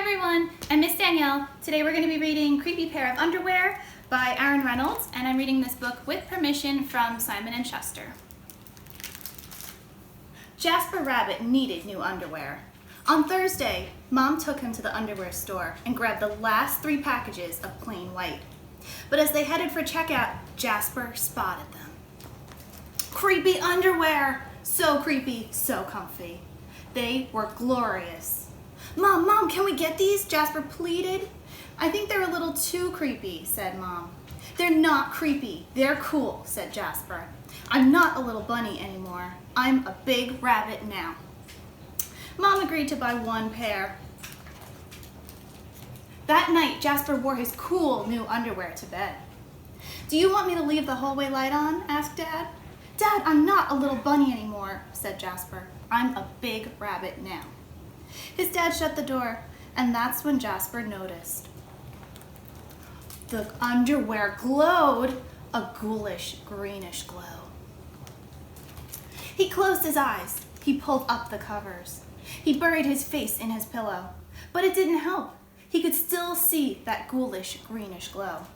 everyone, I'm Miss Danielle. Today we're going to be reading Creepy Pair of Underwear by Aaron Reynolds, and I'm reading this book with permission from Simon & Schuster. Jasper Rabbit needed new underwear. On Thursday, Mom took him to the underwear store and grabbed the last 3 packages of plain white. But as they headed for checkout, Jasper spotted them. Creepy underwear! So creepy, so comfy. They were glorious. Mom, can we get these? Jasper pleaded. I think they're a little too creepy, said Mom. They're not creepy, they're cool, said Jasper. I'm not a little bunny anymore. I'm a big rabbit now. Mom agreed to buy 1 pair. That night, Jasper wore his cool new underwear to bed. Do you want me to leave the hallway light on? Asked Dad. Dad, I'm not a little bunny anymore, said Jasper. I'm a big rabbit now. His dad shut the door, and that's when Jasper noticed. The underwear glowed a ghoulish, greenish glow. He closed his eyes. He pulled up the covers. He buried his face in his pillow, but it didn't help. He could still see that ghoulish, greenish glow.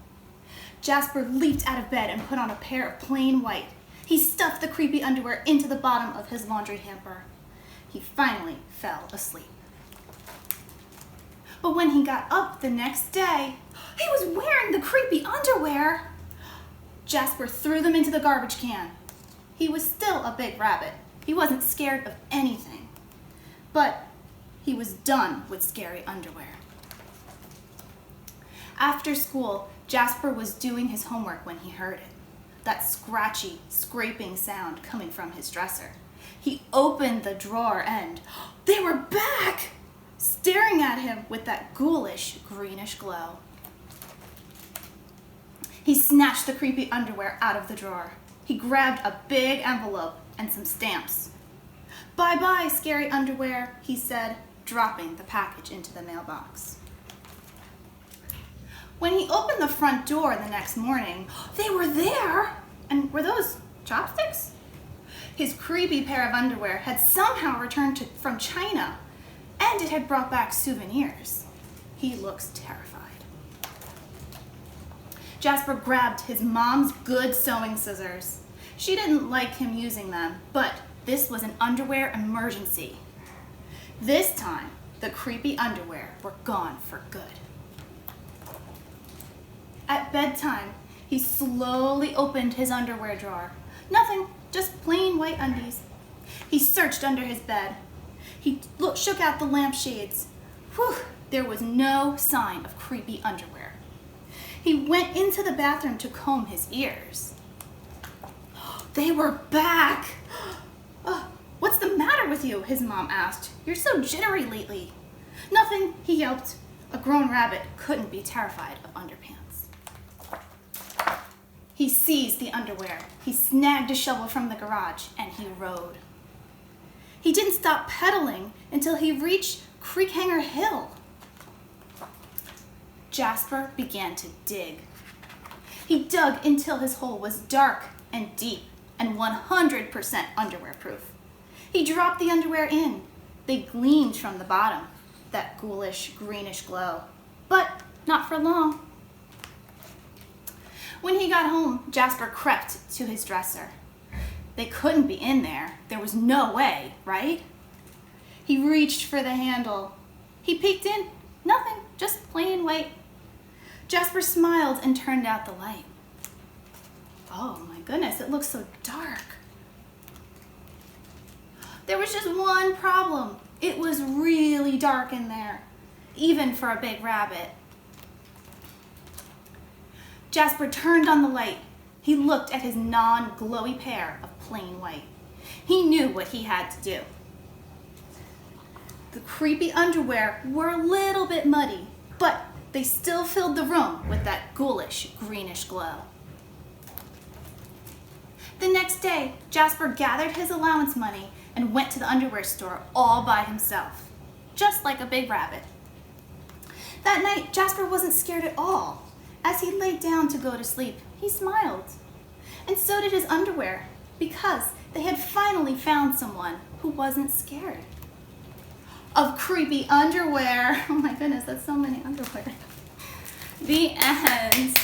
Jasper leaped out of bed and put on a pair of plain white. He stuffed the creepy underwear into the bottom of his laundry hamper. He finally fell asleep. But when he got up the next day, he was wearing the creepy underwear. Jasper threw them into the garbage can. He was still a big rabbit. He wasn't scared of anything. But he was done with scary underwear. After school, Jasper was doing his homework when he heard it. That scratchy, scraping sound coming from his dresser. He opened the drawer and they were back, staring at him with that ghoulish, greenish glow. He snatched the creepy underwear out of the drawer. He grabbed a big envelope and some stamps. Bye-bye, scary underwear, he said, dropping the package into the mailbox. When he opened the front door the next morning, they were there. And were those chopsticks? His creepy pair of underwear had somehow returned from China, and it had brought back souvenirs. He looks terrified. Jasper grabbed his mom's good sewing scissors. She didn't like him using them, but this was an underwear emergency. This time, the creepy underwear were gone for good. At bedtime, he slowly opened his underwear drawer. Nothing, just plain white undies. He searched under his bed. He shook out the lampshades. Whew, there was no sign of creepy underwear. He went into the bathroom to comb his ears. They were back. What's the matter with you? His mom asked. You're so jittery lately. Nothing, he yelped. A grown rabbit couldn't be terrified of underpants. He seized the underwear. He snagged a shovel from the garage and he rode. He didn't stop pedaling until he reached Creekhanger Hill. Jasper began to dig. He dug until his hole was dark and deep and 100% underwear proof. He dropped the underwear in. They gleamed from the bottom, that ghoulish, greenish glow, but not for long. When he got home, Jasper crept to his dresser. They couldn't be in there. There was no way, right? He reached for the handle. He peeked in. Nothing, just plain white. Jasper smiled and turned out the light. Oh my goodness, it looks so dark. There was just one problem. It was really dark in there, even for a big rabbit. Jasper turned on the light. He looked at his non-glowy pair of plain white. He knew what he had to do. The creepy underwear were a little bit muddy, but they still filled the room with that ghoulish, greenish glow. The next day, Jasper gathered his allowance money and went to the underwear store all by himself, just like a big rabbit. That night, Jasper wasn't scared at all. As he laid down to go to sleep, he smiled. And so did his underwear, because they had finally found someone who wasn't scared. of creepy underwear. Oh my goodness, that's so many underwear. The end.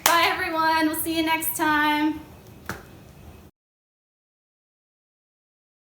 Bye everyone, we'll see you next time.